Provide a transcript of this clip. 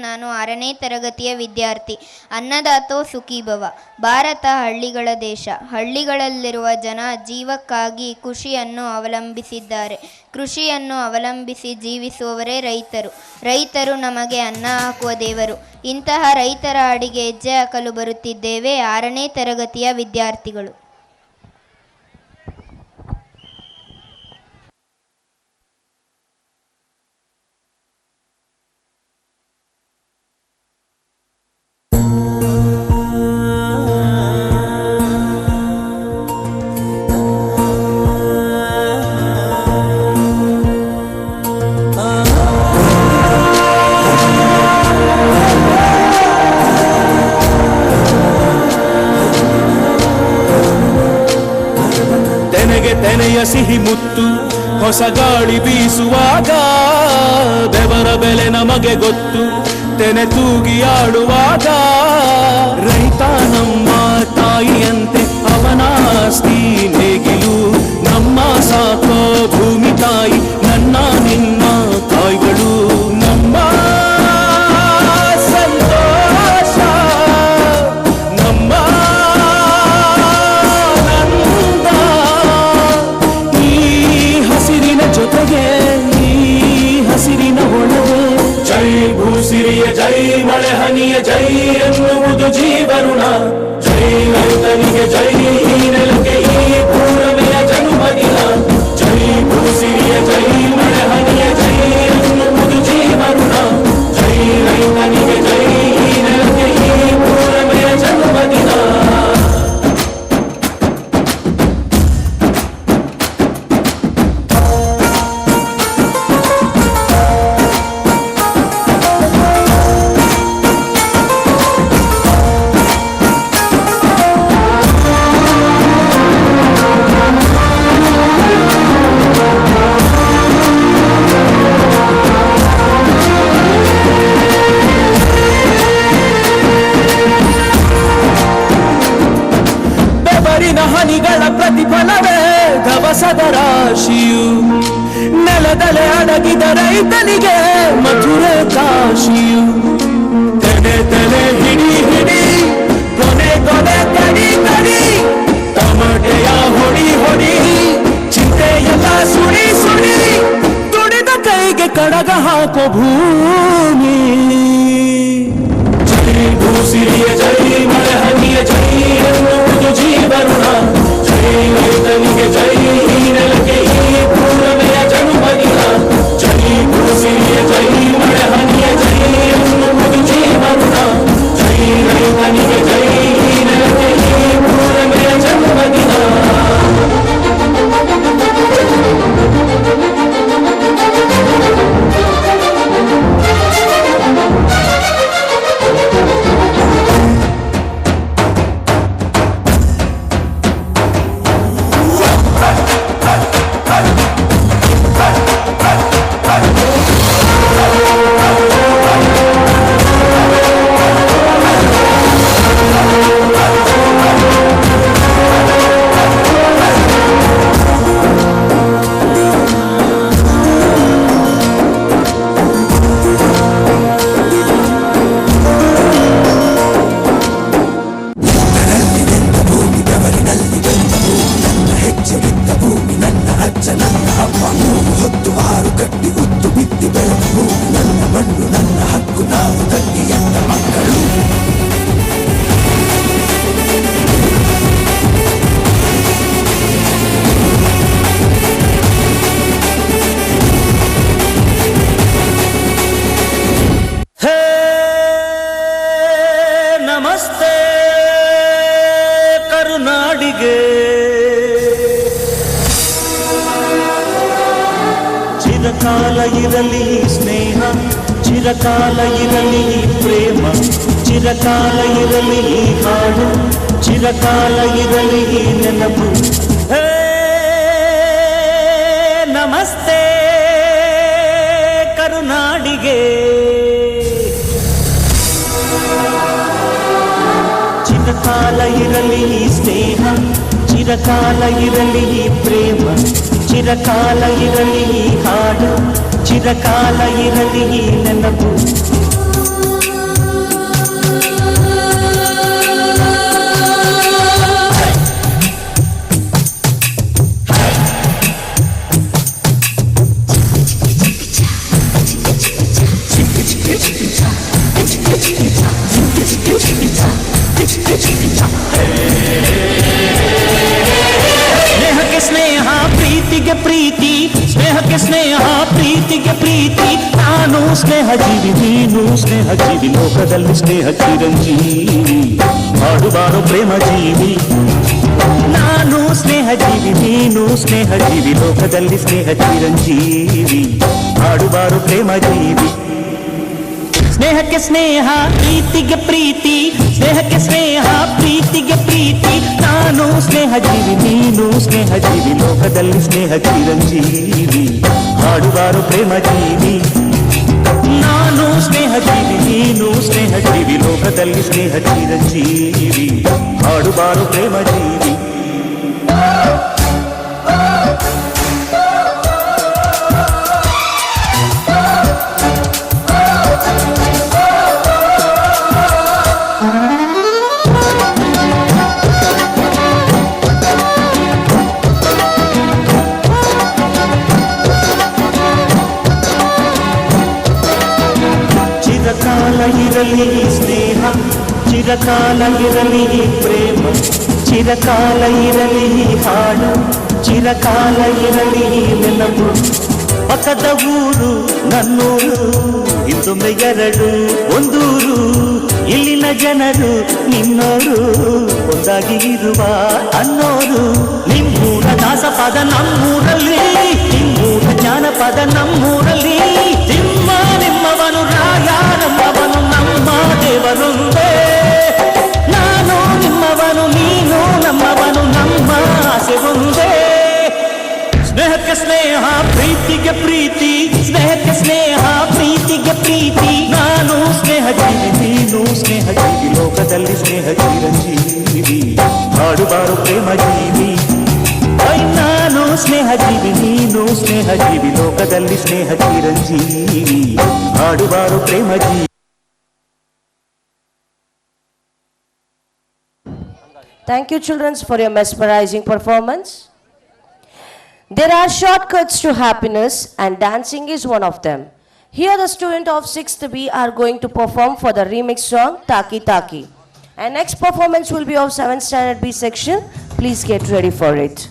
ನಾನು 6ನೇ ತರಗತಿಯ ವಿದ್ಯಾರ್ಥಿ. ಅನ್ನದಾತೋ ಸುಖೀಭವ. ಭಾರತ ಹಳ್ಳಿಗಳ ದೇಶ. ಹಳ್ಳಿಗಳಲ್ಲಿರುವ ಜನ ಜೀವಕ್ಕಾಗಿ ಕೃಷಿಯನ್ನು ಅವಲಂಬಿಸಿದ್ದಾರೆ. ಕೃಷಿಯನ್ನು ಅವಲಂಬಿಸಿ ಜೀವಿಸುವವರೇ ರೈತರು. ರೈತರು ನಮಗೆ ಅನ್ನ ಹಾಕುವ ದೇವರು. ಇಂತಹ ರೈತರ ಅಡಿಗೆ ಹೆಜ್ಜೆ ಹಾಕಲು ಬರುತ್ತಿದ್ದೇವೆ 6ನೇ ತರಗತಿಯ ವಿದ್ಯಾರ್ಥಿಗಳು. ತೆನೆಯ ಸಿಹಿ ಮುತ್ತು ಹೊಸ ಗಾಳಿ ಬೀಸುವಾಗ ಬೆವರ ಬೆಲೆ ನಮಗೆ ಗೊತ್ತು. ತೆನೆ ತೂಗಿ ಆಡುವಾಗ ರೈತ ನಮ್ಮ ತಾಯಿಯಂತೆ ಅವನಾಸ್ತಿ ನೇಗಿಲು. ನಮ್ಮ ಸಾಕೋ ಭೂಮಿ ತಾಯಿ ನನ್ನ ನಿನ್ನ ತಾಯಿಗಳು. ನಮ್ಮ ಸಂತೋಷ ನಮ್ಮ ಜೊತೆಗೆ ಈ ಹಸಿರಿನ ಒಳಗೆ. ಜೈ ಭೂಸಿರಿಯ ಜೈ ಮಳೆ ಹನಿಯ ಜೈ ಎನ್ನುವುದು ಜೀವರುಣ. ಜೈ ರೈತನಿಗೆ ಜೈ ಈ ನೆಲಕ್ಕೆ ಈ ಪೂರ್ಣಮೆಯ ಜನ್ಮದಿನ. ಜೈ ಭೂಸಿರಿಯ ಜೈ ಮಳೆ ಹನಿಯ ಜೈ ಎನ್ನುವುದು ಜೀವರುಣ. ಜೈ ರೈತನಿಗೆ ಜೈ ಈ ನೆಲಕ್ಕೆ ಈ ಪೂರ್ಣಮೆಯ ಜನ್ಮದಿನ. ಹನಿಗಳ ಪ್ರತಿಫಲವೇ ದವಸದ ರಾಶಿಯು. ನೆಲದಲೆ ಅಡಗಿದ ರೈತನಿಗೆ ಮಧುರ ಕಾಶಿಯು. ತೆನೆ ತೆನೆ ಹಿಡಿ ಹಿಡಿ ಕೊನೆ ಕೊನೆ ಕಡಿ ಕಡಿ. ಟಮಟೆಯ ಹೊಡಿ ಹೊಡಿ ಚಿಂತೆಯೆಲ್ಲ ಸುಡಿ ಸುಡಿ. ದುಡಿದ ಕೈಗೆ ಕಡಗ ಹಾಕೋ ಭೂಮಿ. ಜೈ ಭೂಸಿರಿಯ ಜೈ ಮಳೆ ಹನಿಯ ಜೈ ಎನ್ನುವುದು ಜೀವರುಣ. ಜೈ ರೈತನಿಗೆ ಜೈ ಈ ನೆಲಕ್ಕೆ ಈ ಪೂರ್ಣಮೆಯ ಜನ್ಮದಿನ. ಜೈ ಭೂಸಿರಿಯ ಜೈ ಮಳೆ ಹನಿಯ ಜೈ ಎನ್ನುವುದು ಜೀವರುಣ. ಜೈ ರೈತನಿಗೆ ಜೈ ಈ ನೆಲಕ್ಕೆ ಈ ಪೂರ್ಣಮೆಯ ಜನ್ಮದಿನ. ನಮಸ್ತೆ ಕರುನಾಡಿಗೆ. ಚಿರಕಾಲ ಇರಲಿ ಸ್ನೇಹ, ಚಿರಕಾಲ ಇರಲಿ ಪ್ರೇಮ, ಚಿರಕಾಲ ಇರಲಿ ಹಾಡು, ಚಿರಕಾಲ ಇರಲಿ ನೆನಪು. ನಮಸ್ತೆ ಕರುನಾಡಿಗೆ. ಚಿರಕಾಲ ಇರಲಿ ಸ್ನೇಹ, ಚಿರಕಾಲ ಇರಲಿ ಪ್ರೇಮ, ಚಿರಕಾಲ ಇರಲಿ ಹಾಡು, ಚಿರಕಾಲ ಇರಲಿ ನೆನಪು. ಪ್ರೀತಿ ಸ್ನೇಹಕ್ಕೆ ಸ್ನೇಹ ಪ್ರೀತಿಗೆ ಪ್ರೀತಿ ನಾನು ಸ್ನೇಹ ಜೀವಿ ನೀನು ಸ್ನೇಹ ಜೀವಿ ಲೋಕದಲ್ಲಿ ಸ್ನೇಹ ಚಿರಂಜೀವಿ ಹಾಡುವಾರು ಪ್ರೇಮ ಜೀವಿ ನಾನು ಸ್ನೇಹ ಜೀವಿ ನೀನು ಸ್ನೇಹ ಜೀವಿ ಲೋಕದಲ್ಲಿ ಸ್ನೇಹ ಚಿರಂಜೀವಿ ಹಾಡುವಾರು ಪ್ರೇಮ ಜೀವಿ ಸ್ನೇಹಕ್ಕೆ ಸ್ನೇಹ ಪ್ರೀತಿಗೆ ಪ್ರೀತಿ ಸ್ನೇಹಕ್ಕೆ ಸ್ನೇಹ ಪ್ರೀತಿಗೆ ಪ್ರೀತಿ ನಾನು ಸ್ನೇಹ ಜೀವಿ ನೀನು ಸ್ನೇಹ ಜೀವಿ ಲೋಕದಲ್ಲಿ ಸ್ನೇಹ ಚಿರಂಜೀವಿ ಹಾಡುವಾರು ಪ್ರೇಮ ಜೀವಿ ನಾನು ಸ್ನೇಹ ಜೀವಿ ನೀನು ಸ್ನೇಹ ಜೀವಿ ಲೋಕದಲ್ಲಿ ಸ್ನೇಹ ಚಿರಂಜೀವಿ ಹಾಡುವಾರು ಪ್ರೇಮ ಜೀವಿ ಚಿರಕಾಲ ಇರಲಿ ಸ್ನೇಹ ಚಿರಕಾಲ ಇರಲಿ ಪ್ರೇಮ ಚಿರಕಾಲ ಇರಲಿ ಹಾಡು ಚಿರಕಾಲ ಇರಲಿ ನೆನಪು ಪಕ್ಕದ ಊರು ನನ್ನೂರು ಇಂದೊಮ್ಮೆ ಎರಡು ಒಂದೂರು ಇಲ್ಲಿನ ಜನರು ನಿನ್ನೋರು ಒಂದಾಗಿ ಇರುವ ಅನ್ನೋರು ನಿಮ್ಮೂರ ದಾಸಪದ ನಮ್ಮೂರಲ್ಲಿ ನಿಮ್ಮೂರ ಜಾನಪದ ನಮ್ಮೂರಲ್ಲಿ ನಿಮ್ಮ ನಿಮ್ಮವನು ರಾಯ ನಮ್ಮವನು ನಮ್ಮ ದೇವರೊಂದೇ ನಾನು ನಿಮ್ಮವನು ನೀನು ನಮ್ಮವನು ನಮ್ಮ ಆಸೆ ಒಂದೇ ಸ್ನೇಹಕ್ಕೆ ಸ್ನೇಹ ಪ್ರೀತಿಗೆ ಪ್ರೀತಿ ಸ್ನೇಹಕ್ಕೆ ಸ್ನೇಹ ಪ್ರೀತಿಗೆ ಪ್ರೀತಿ ನಾನು ಸ್ನೇಹ ಜೀವಿ ನೀನು ಸ್ನೇಹ ಜೀವಿ ಲೋಕದಲ್ಲಿ ಸ್ನೇಹ ಚಿರಂಜೀವಿ ಹಾಡುವಾರು ಪ್ರೇಮ ಜೀವಿ ನಾನು ಸ್ನೇಹ ಜೀವಿ ನೀನು ಸ್ನೇಹ ಜೀವಿ ಲೋಕದಲ್ಲಿ ಸ್ನೇಹ ಚಿರಂಜೀವಿ ಹಾಡುವಾರು ಪ್ರೇಮ ಜೀವಿ Thank you, children, for your mesmerizing performance. There are shortcuts to happiness, and dancing is one of them. Here, the students of 6th B are going to perform for the remix song Taki Taki. And next performance will be of 7th standard B section. Please get ready for it.